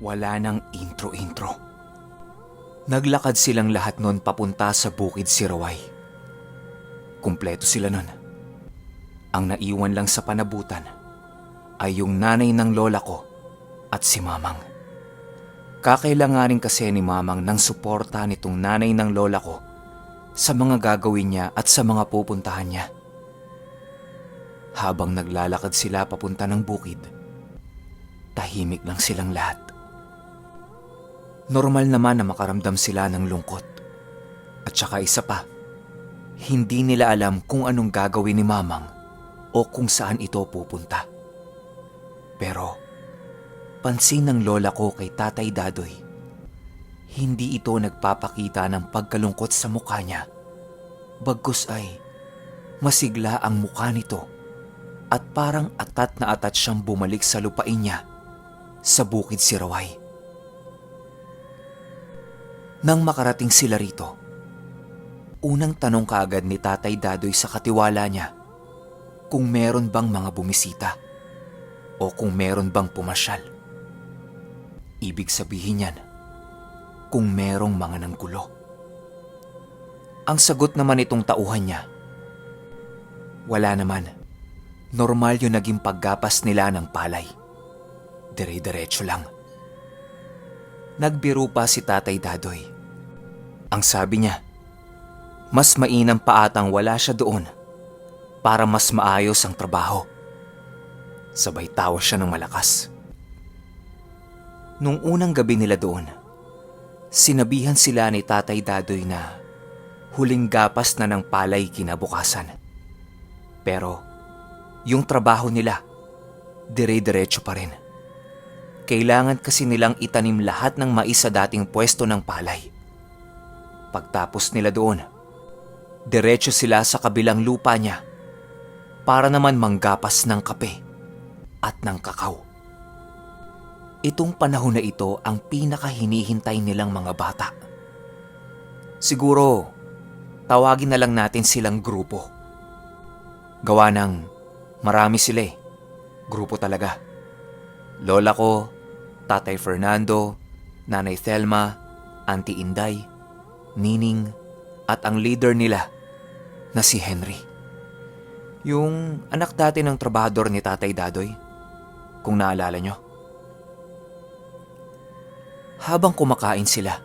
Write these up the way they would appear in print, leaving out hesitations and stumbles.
Wala nang intro-intro. Naglakad silang lahat nun papunta sa bukid Siraway. Kumpleto sila nun. Ang naiwan lang sa panabutan ay yung nanay ng lola ko at si Mamang. Kakailanganin kasi ni Mamang ng suporta nitong nanay ng lola ko sa mga gagawin niya at sa mga pupuntahan niya. Habang naglalakad sila papunta ng bukid, tahimik lang silang lahat. Normal naman na makaramdam sila ng lungkot. At saka isa pa, hindi nila alam kung anong gagawin ni Mamang o kung saan ito pupunta. Pero, pansin ng lola ko kay Tatay Dadoy, hindi ito nagpapakita ng pagkalungkot sa mukha niya. Bagkus ay, masigla ang mukha nito at parang atat na atat siyang bumalik sa lupain niya sa bukid Siraway. Nang makarating sila rito, unang tanong kaagad ni Tatay Dadoy sa katiwala niya kung meron bang mga bumisita o kung meron bang pumasyal. Ibig sabihin niyan, kung merong mga nanggulo. Ang sagot naman itong tauhan niya, wala naman. Normal yung naging paggapas nila ng palay. Dire-diretso lang. Nagbiro pa si Tatay Dadoy. Ang sabi niya, mas mainam pa atang wala siya doon para mas maayos ang trabaho. Sabay tawa siya ng malakas. Nung unang gabi nila doon, sinabihan sila ni Tatay Dadoy na huling gapas na ng palay kinabukasan. Pero yung trabaho nila, dire-diretso pa rin. Kailangan kasi nilang itanim lahat ng mais sa dating pwesto ng palay. Pagtapos nila doon, diretso sila sa kabilang lupa niya para naman manggapas ng kape at ng kakao. Itong panahon na ito ang pinakahinihintay nilang mga bata. Siguro, tawagin na lang natin silang grupo. Gawa ng marami sila eh. Grupo talaga. Lola ko, Tatay Fernando, Nanay Thelma, Auntie Inday, Nining, at ang leader nila na si Henry. Yung anak dati ng trabahador ni Tatay Dadoy, kung naalala nyo. Habang kumakain sila,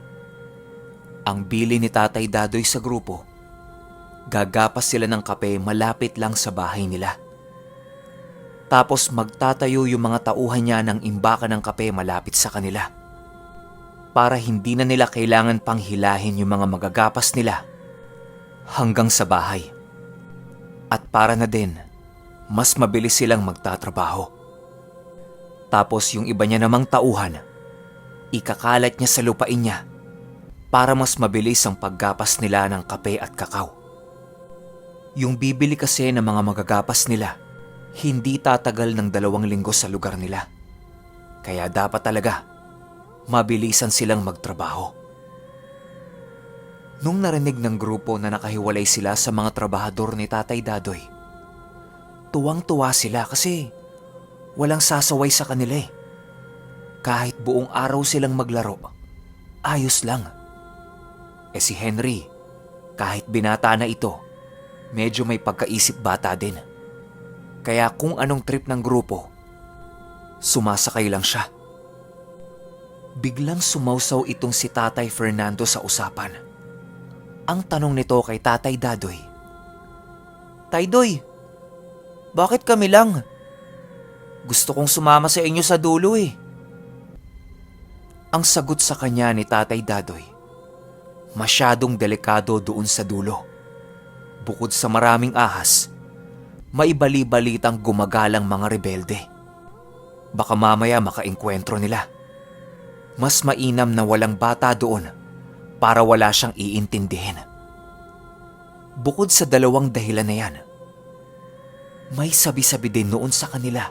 ang bili ni Tatay Dadoy sa grupo, gagapas sila ng kape malapit lang sa bahay nila. Tapos magtatayo yung mga tauhan niya ng imbaka ng kape malapit sa kanila. Para hindi na nila kailangan pang hilahin yung mga magagapas nila hanggang sa bahay. At para na din, mas mabilis silang magtatrabaho. Tapos yung iba niya namang tauhan, ikakalat niya sa lupain niya para mas mabilis ang paggapas nila ng kape at kakao. Yung bibili kasi ng mga magagapas nila, hindi tatagal ng 2 linggo sa lugar nila. Kaya dapat talaga, mabilisan silang magtrabaho. Nung narinig ng grupo na nakahiwalay sila sa mga trabahador ni Tatay Dadoy, tuwang-tuwa sila kasi walang sasaway sa kanila eh. Kahit buong araw silang maglaro, ayos lang. Eh si Henry, kahit binata na ito, medyo may pagkaisip bata din. Kaya kung anong trip ng grupo, sumasakay lang siya. Biglang sumausaw itong si Tatay Fernando sa usapan. Ang tanong nito kay Tatay Dadoy, "Tay Doy, bakit kami lang? Gusto kong sumama sa inyo sa dulo eh." Ang sagot sa kanya ni Tatay Dadoy, masyadong delikado doon sa dulo. Bukod sa maraming ahas, may bali-balitang gumagalang mga rebelde. Baka mamaya makaengkwentro nila. Mas mainam na walang bata doon para wala siyang iintindihin. Bukod sa 2 dahilan na yan, may sabi-sabi din noon sa kanila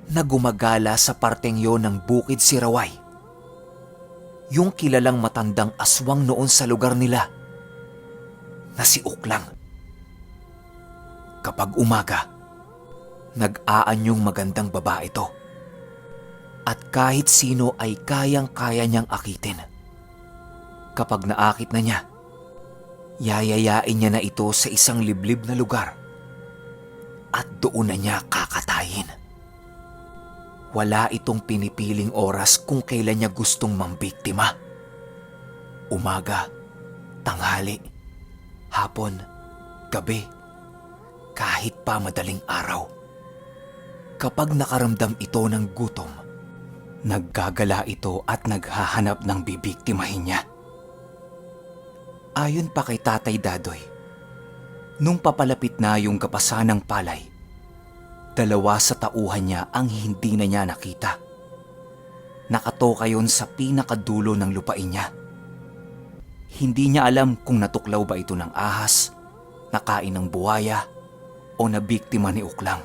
na gumagala sa parteng yon ng bukid Siraway. Yung kilalang matandang aswang noon sa lugar nila na si Uklang. Kapag umaga, nag-aanyong magandang babae to. At kahit sino ay kayang-kaya niyang akitin. Kapag naakit na niya, yayayain niya na ito sa isang liblib na lugar at doon na niya kakatayin. Wala itong pinipiling oras kung kailan niya gustong mambiktima. Umaga, tanghali, hapon, gabi, kahit pa madaling araw. Kapag nakaramdam ito ng gutom, naggagala ito at naghahanap ng bibiktimahin niya. Ayon pa kay Tatay Dadoy, nung papalapit na yung kapasan ng palay, 2 sa tauhan niya ang hindi na niya nakita. Nakatoka yon sa pinakadulo ng lupain niya. Hindi niya alam kung natuklaw ba ito ng ahas, nakain ng buwaya, o nabiktima ni Uklang.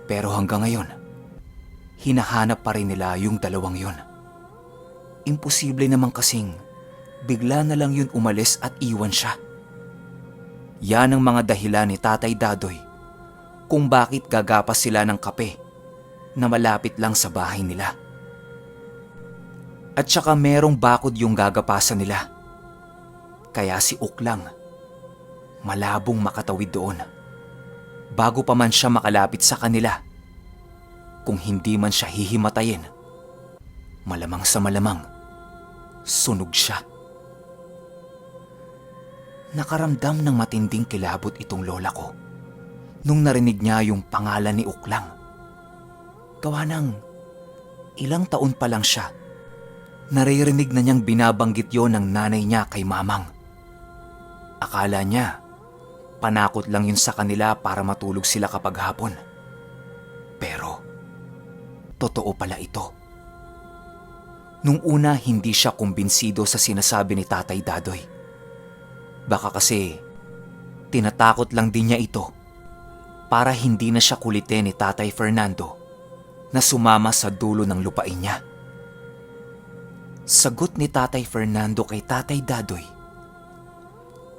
Pero hanggang ngayon, hinahanap pa rin nila yung 2 yon. Imposible naman kasing bigla na lang yun umalis at iwan siya. Yan ang mga dahilan ni Tatay Dadoy kung bakit gagapas sila ng kape na malapit lang sa bahay nila. At saka merong bakod yung gagapasan nila. Kaya si Uklang malabong makatawid doon bago pa man siya makalapit sa kanila. Kung hindi man siya hihimatayin, malamang sa malamang, sunog siya. Nakaramdam ng matinding kilabot itong lola ko nung narinig niya yung pangalan ni Uklang. Gawa ng ilang taon pa lang siya, naririnig na niyang binabanggit yon ng nanay niya kay Mamang. Akala niya, panakot lang yun sa kanila para matulog sila kapag hapon. Pero, totoo pala ito. Nung una, hindi siya kumbinsido sa sinasabi ni Tatay Dadoy. Baka kasi, tinatakot lang din niya ito para hindi na siya kulitin ni Tatay Fernando na sumama sa dulo ng lupain niya. Sagot ni Tatay Fernando kay Tatay Dadoy,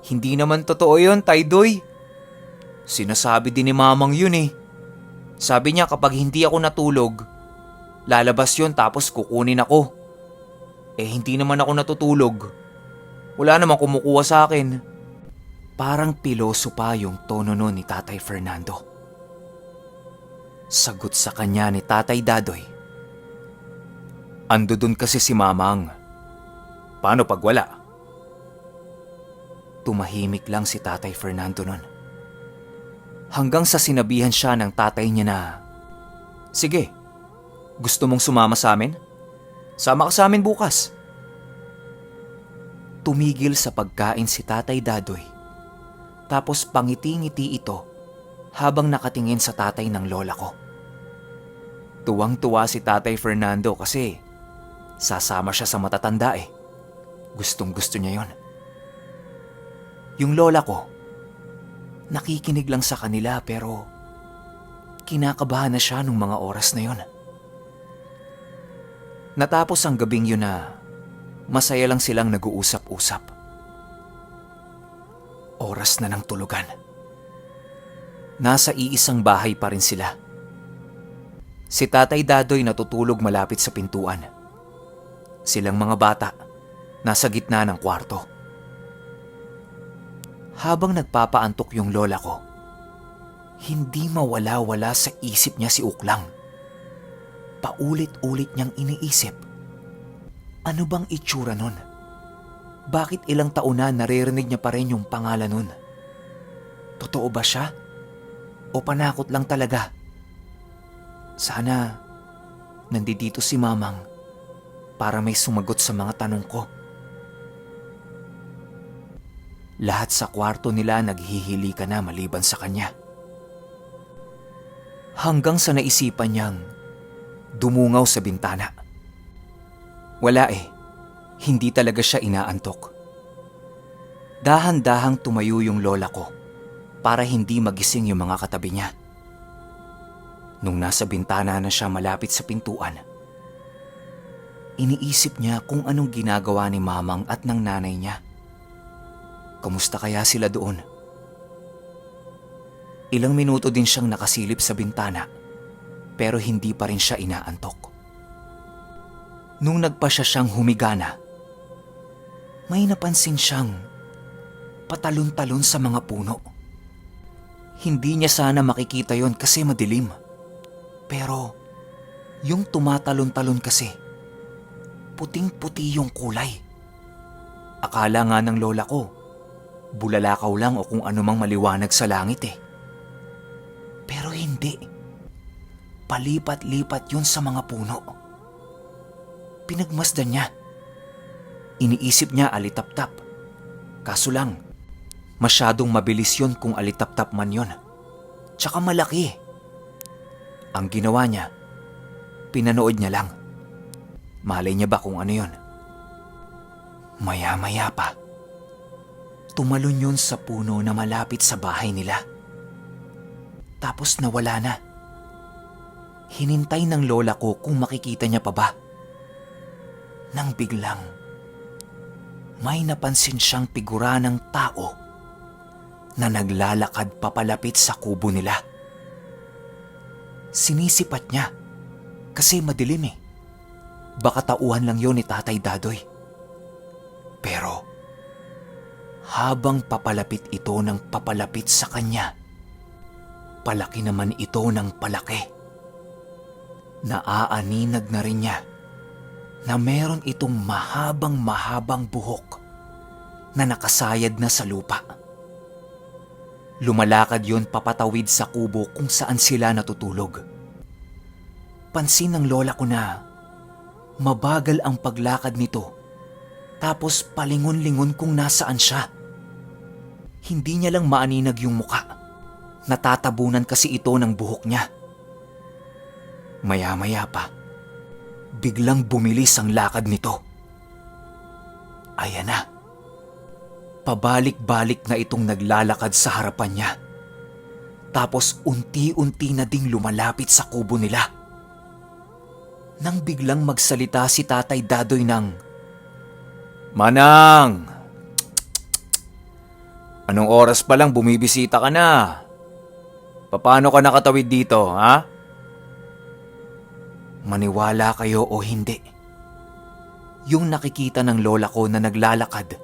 "Hindi naman totoo yun, Tay Doy. Sinasabi din ni Mamang yun eh. Sabi niya kapag hindi ako natulog, lalabas yun tapos kukunin ako. Eh hindi naman ako natutulog. Wala namang kumukuha sa akin." Parang piloso pa yung tono nun ni Tatay Fernando. Sagot sa kanya ni Tatay Dadoy, "Ando dun kasi si Mamang. Paano pag wala?" Tumahimik lang si Tatay Fernando nun. Hanggang sa sinabihan siya ng tatay niya na, "Sige, gusto mong sumama sa amin? Sama ka sa amin bukas." Tumigil sa pagkain si Tatay Dadoy. Tapos pangiti-ngiti ito habang nakatingin sa tatay ng lola ko. Tuwang-tuwa si Tatay Fernando kasi sasama siya sa matatanda eh. Gustong-gusto niya yon. Yung lola ko, nakikinig lang sa kanila pero kinakabahan na siya nung mga oras na yon. Natapos ang gabing yun na masaya lang silang nag-uusap-usap. Oras na ng tulugan. Nasa iisang bahay pa rin sila. Si Tatay Dadoy natutulog malapit sa pintuan. Silang mga bata, nasa gitna ng kwarto. Habang nagpapaantok yung lola ko, hindi mawala-wala sa isip niya si Uklang. Paulit-ulit niyang iniisip, ano bang itsura nun? Bakit ilang taon na naririnig niya pa rin yung pangalan nun? Totoo ba siya? O panakot lang talaga? Sana nandito si Mamang para may sumagot sa mga tanong ko. Lahat sa kwarto nila naghihili ka na maliban sa kanya. Hanggang sa naisipan niyang dumungaw sa bintana. Wala eh. Hindi talaga siya inaantok. Dahan-dahang tumayo yung lola ko para hindi magising yung mga katabi niya. Nung nasa bintana na siya malapit sa pintuan, iniisip niya kung anong ginagawa ni Mamang at ng nanay niya. Kamusta kaya sila doon? Ilang minuto din siyang nakasilip sa bintana pero hindi pa rin siya inaantok. Nung nagpa siyang humigana, may napansin siyang patalon-talon sa mga puno. Hindi niya sana makikita yon kasi madilim. Pero yung tumatalon-talon kasi, puting-puti yung kulay. Akala nga ng lola ko, bulalakaw lang o kung anumang maliwanag sa langit eh. Pero hindi. Palipat-lipat yun sa mga puno. Pinagmasdan niya. Iniisip niya alitap-tap. Kaso lang, masyadong mabilis yun kung alitap-tap man yun. Tsaka malaki. Ang ginawa niya, pinanood niya lang. Malay niya ba kung ano yun? Maya-maya pa, tumalon yun sa puno na malapit sa bahay nila. Tapos nawala na. Hinintay ng lola ko kung makikita niya pa ba. Nang biglang, may napansin siyang figura ng tao na naglalakad papalapit sa kubo nila. Sinisipat niya kasi madilim eh. Baka tauhan lang yun ni Tatay Dadoy. Pero habang papalapit ito ng papalapit sa kanya, palaki naman ito ng palaki. Naaaninag na rin niya na meron itong mahabang buhok na nakasayad na sa lupa. Lumalakad yon papatawid sa kubo kung saan sila natutulog. Pansin ng lola ko na mabagal ang paglakad nito, tapos palingon-lingon kung nasaan siya. Hindi niya lang maaninag yung muka. Natatabunan kasi ito ng buhok niya. Maya-maya pa, biglang bumilis ang lakad nito. Ayan na. Pabalik-balik na itong naglalakad sa harapan niya. Tapos unti-unti na ding lumalapit sa kubo nila. Nang biglang magsalita si Tatay Dadoy ng, "Manang! Anong oras pa lang bumibisita ka na? Paano ka nakatawid dito, ha?" Maniwala kayo o hindi, yung nakikita ng lola ko na naglalakad,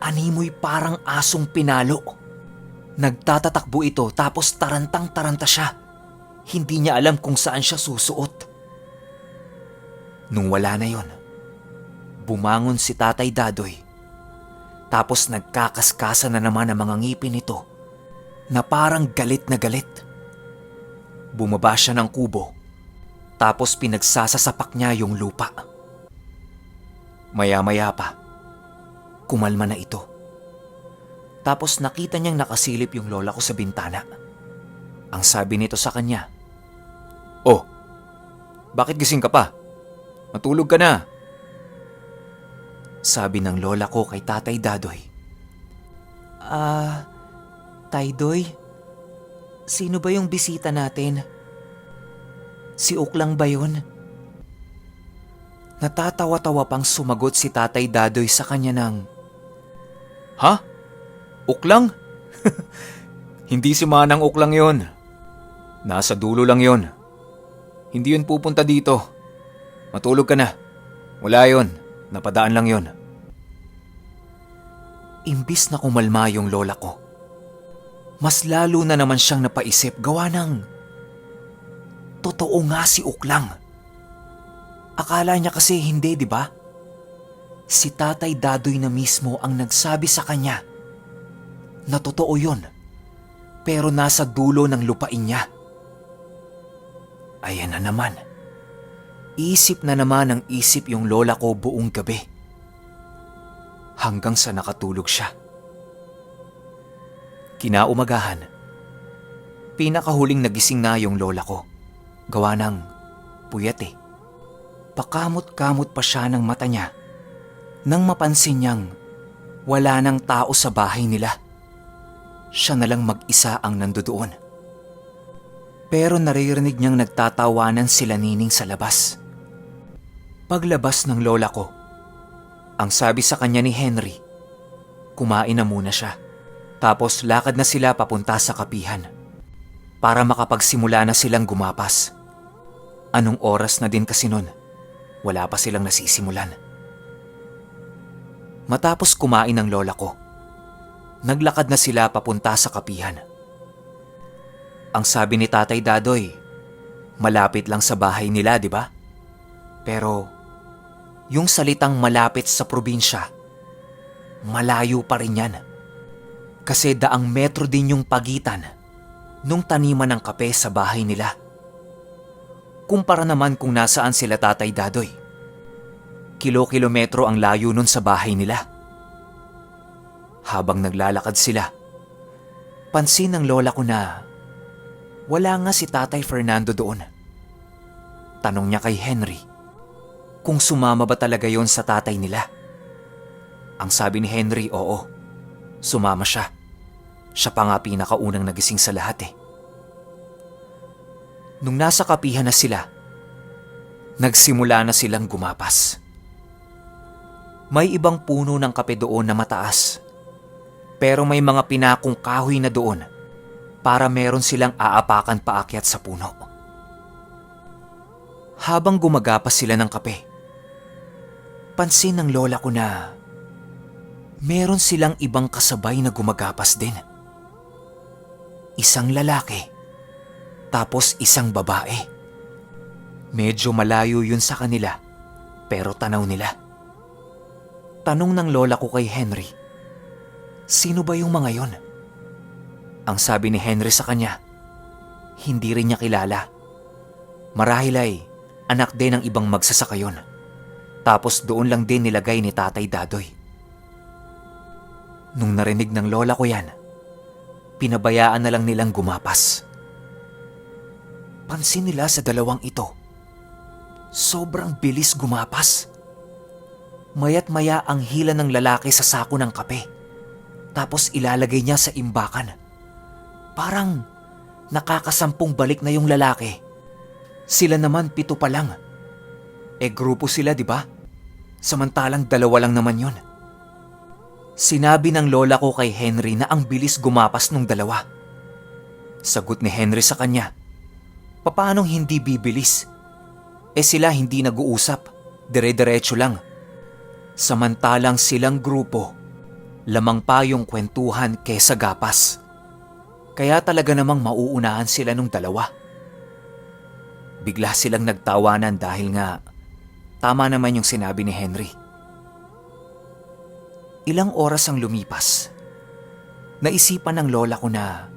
animoy parang asong pinalo. Nagtatatakbo ito tapos tarantang-taranta siya. Hindi niya alam kung saan siya susuot. Nung wala na yon, bumangon si Tatay Dadoy. Tapos nagkakaskasa na naman ang mga ngipin nito na parang galit na galit. Bumaba siya ng kubo. Tapos pinagsasasapak niya yung lupa. Maya-maya pa, kumalma na ito. Tapos nakita niyang nakasilip yung lola ko sa bintana. Ang sabi nito sa kanya, "Oh, bakit gising ka pa? Matulog ka na." Sabi ng lola ko kay Tatay Dadoy, Tay Doy, sino ba yung bisita natin? Si Uklang ba yun?" Natatawa-tawa pang sumagot si Tatay Dadoy sa kanya ng, "Ha? Uklang? Hindi si Manang Uklang yon. Nasa dulo lang yon. Hindi yun pupunta dito. Matulog ka na. Wala yon. Napadaan lang yon." Imbis na kumalma yung lola ko, mas lalo na naman siyang napaisip gawa ng totoo nga si Uklang. Akala niya kasi hindi, di ba? Si Tatay Dadoy na mismo ang nagsabi sa kanya na totoo yun, pero nasa dulo ng lupain niya. Ayan na naman. Isip na naman ang isip yung lola ko buong gabi. Hanggang sa nakatulog siya. Kinaumagahan, pinakahuling nagising na yung lola ko. Gawa ng puyat eh. Pakamot-kamot pa siya ng mata niya nang mapansin niyang wala nang tao sa bahay nila. Siya na lang mag-isa ang nandoon. Pero naririnig niyang nagtatawanan sila nining sa labas. Paglabas ng lola ko, ang sabi sa kanya ni Henry, kumain na muna siya. Tapos lakad na sila papunta sa kapihan. para makapagsimula na silang gumapas. Anong oras na din kasi nun? Wala pa silang nasisimulan. Matapos kumain ng lola ko, naglakad na sila papunta sa kapihan. Ang sabi ni Tatay Dadoy, malapit lang sa bahay nila, di ba? Pero yung salitang malapit sa probinsya, malayo pa rin yan. Kasi daang metro din yung pagitan nung taniman ng kape sa bahay nila. Kumpara naman kung nasaan sila Tatay Dadoy. Kilo-kilometro ang layo nun sa bahay nila. Habang naglalakad sila, pansin ng lola ko na wala nga si Tatay Fernando doon. Tanong niya kay Henry kung sumama ba talaga yon sa tatay nila. Ang sabi ni Henry, oo, sumama siya. Siya pa nga pinakaunang nagising sa lahat eh. Nung nasa kapihan na sila, nagsimula na silang gumapas. May ibang puno ng kape doon na mataas, pero may mga pinakong kahoy na doon para meron silang aapakan paakyat sa puno. Habang gumagapas sila ng kape, pansin ng lola ko na meron silang ibang kasabay na gumagapas din. Isang lalaki, tapos isang babae. Medyo malayo yun sa kanila, pero tanaw nila. Tanong ng lola ko kay Henry, sino ba yung mga yon? Ang sabi ni Henry sa kanya, hindi rin niya kilala. Marahil ay anak din ng ibang magsasaka yon. Tapos doon lang din nilagay ni Tatay Dadoy. Nung narinig ng lola ko yan, pinabayaan na lang nilang gumapas. Pansin nila sa dalawang ito, sobrang bilis gumapas. Maya't maya ang hila ng lalaki sa sako ng kape, tapos ilalagay niya sa imbakan. Parang nakakasampung balik na yung lalaki. Sila naman 7 pa lang. Grupo sila, di ba? Samantalang 2 lang naman yon. Sinabi ng lola ko kay Henry na ang bilis gumapas nung 2. Sagot ni Henry sa kanya, paanong hindi bibilis? Sila hindi nag-uusap, dire-diretso lang. Samantalang silang grupo, lamang pa yung kwentuhan kesa gapas. Kaya talaga namang mauunahan sila nung 2. Bigla silang nagtawanan dahil nga tama naman yung sinabi ni Henry. Ilang oras ang lumipas. Naisipan ng lola ko na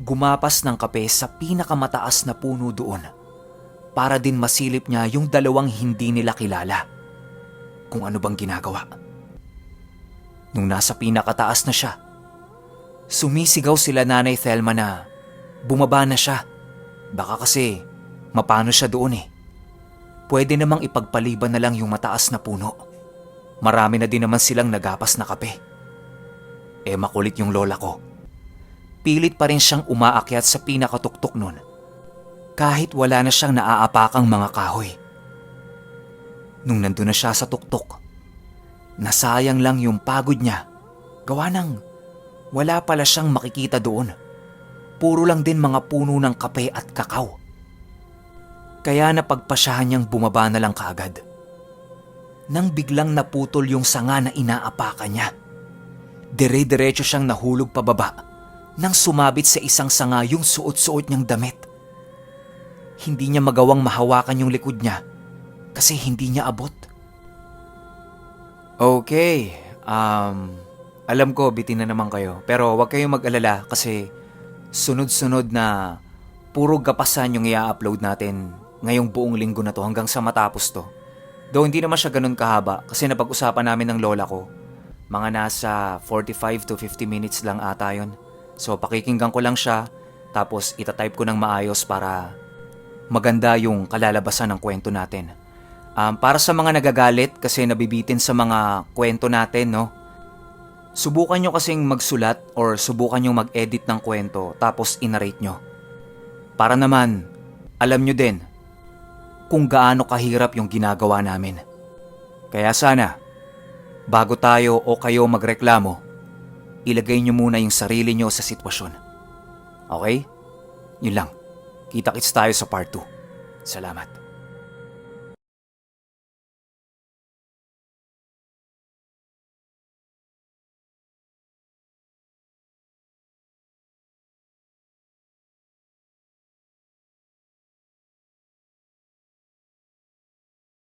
gumapas ng kape sa pinakamataas na puno doon para din masilip niya yung 2 hindi nila kilala kung ano bang ginagawa. Nung nasa pinakataas na siya, sumisigaw sila Nanay Thelma na bumaba na siya. Baka kasi mapano siya doon eh. Pwede namang ipagpaliban na lang yung mataas na puno. Marami na din naman silang nagapas na kape. Makulit yung lola ko. Pilit pa rin siyang umaakyat sa pinakatuktok nun kahit wala na siyang naaapakang mga kahoy. Nung nandun na siya sa tuktok, nasayang lang yung pagod niya. Gawa ng wala pala siyang makikita doon. Puro lang din mga puno ng kape at kakao. Kaya napagpasyahan niyang bumaba na lang kaagad. Nang biglang naputol yung sanga na inaapakan niya, dire-diretso siyang nahulog pababa nang sumabit sa isang sanga yung suot-suot niyang damit. Hindi niya magawang mahawakan yung likod niya kasi hindi niya abot. Okay, alam ko bitin na naman kayo, pero huwag kayong mag-alala kasi sunod-sunod na puro gapasan yung i-upload natin ngayong buong linggo na to hanggang sa matapos to. Though hindi naman siya ganun kahaba kasi napag-usapan namin ng lola ko, mga nasa 45 to 50 minutes lang ata yun. So pakikinggan ko lang siya tapos itatype ko ng maayos para maganda yung kalalabasan ng kwento natin. Para sa mga nagagalit kasi nabibitin sa mga kwento natin, no? Subukan nyo kasing magsulat or subukan nyo mag-edit ng kwento tapos inarate nyo. Para naman, alam nyo din kung gaano kahirap yung ginagawa namin. Kaya sana, bago tayo o kayo magreklamo, ilagay nyo muna yung sarili nyo sa sitwasyon. Okay? Yun lang. Kita-kits tayo sa part 2. Salamat.